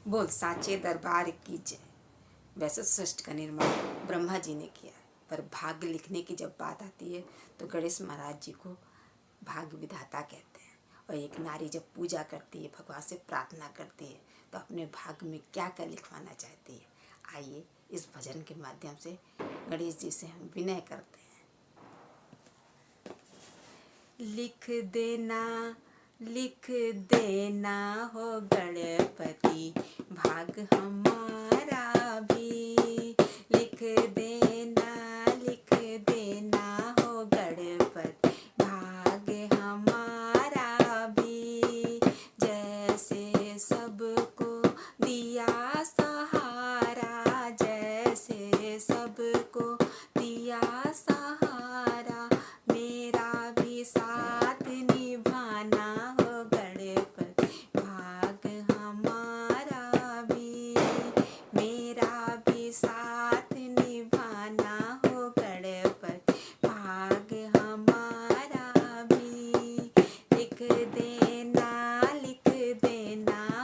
बोल साचे दरबार की जय। वैसे तो सृष्टि का निर्माण ब्रह्मा जी ने किया है, पर भाग्य लिखने की जब बात आती है तो गणेश महाराज जी को भाग्य विधाता कहते हैं। और एक नारी जब पूजा करती है, भगवान से प्रार्थना करती है, तो अपने भाग्य में क्या क्या लिखवाना चाहती है। आइए इस भजन के माध्यम से गणेश जी से हम विनय करते हैं। लिख देना हो गणपति भाग हमारा भी। लिख देना हो गणपति भाग हमारा भी। जैसे सबको दिया सहारा, जैसे सबको दिया सहारा, मेरा भी साथ निभाना हो गणपति भाग हमारा भी। मेरा भी साथ निभाना हो गणपति भाग हमारा भी। लिख देना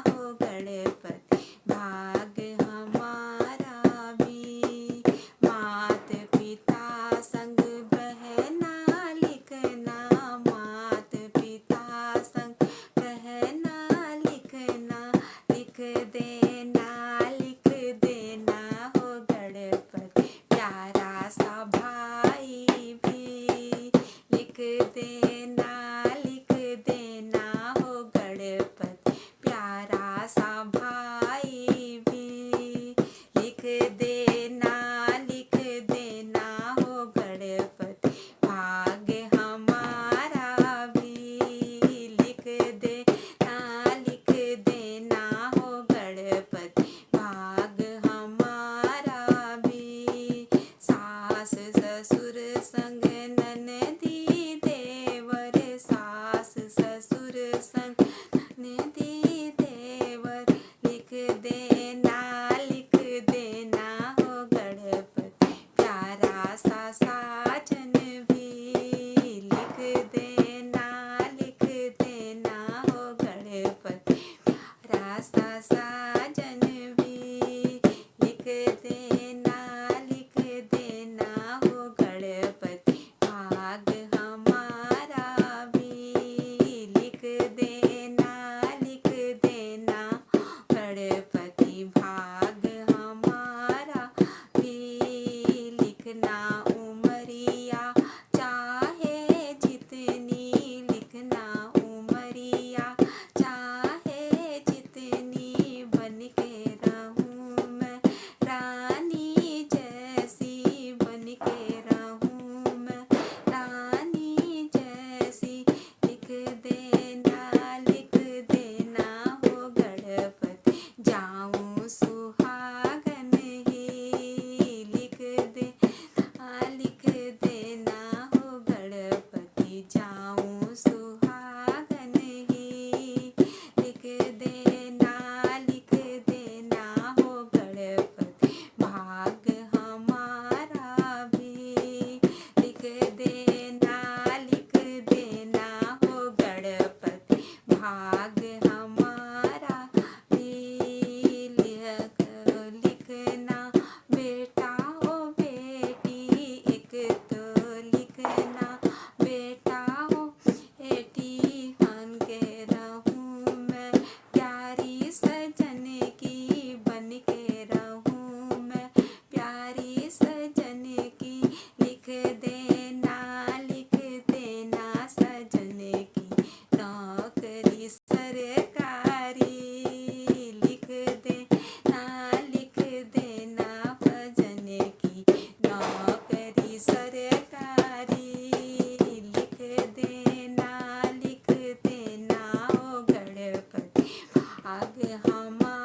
हो गणपति भाग हमारा भी। मात पिता संग बहना लिखना, मात पिता संग बहना लिखना। लिख देना हो गणपति प्यारा सा भाई भी। लिख देना हो गणपति प्यारा सा भाई भी। लिख देना हो गणपति भाग हमारा भी। लिख देना हो गणपति भाग हमारा भी। सास ससुर संग ननदी देवर, सास ससुर संग ननदी देवर। लिख देना हो गणपति प्यारा सा साजन भी। लिख देना हो गणपति प्यारा सा साजन भी। लिख देना हो गणपति भाग हमारा भी। लिख देना गणपति भाग हमारा भी। लिखना उमरिया चाहे जितनी, लिखना उमरिया चाहे जितनी, बन के रहूं मैं रानी जैसी, बन के रहूं मैं रानी जैसी। लिख देना हो गणपति जाऊं सुहागन ही। लिख देना हो गणपति जाऊं सुहागन ही। लिख देना हो गणपति भाग हमारा भी। लिख देना हो गणपति भाग हमारा भी। लिखना बेटा हो बेटी, एक तो लिखना बेटा हो बेटी, बन के रहूं मैं प्यारी सजन की, बन के रहूं मैं प्यारी सजन की। लिख देना सजन की नौकरी सरकारी। लिख देना भजन की नौकरी सरकारी। लिख देना हो गणपति भाग हमारा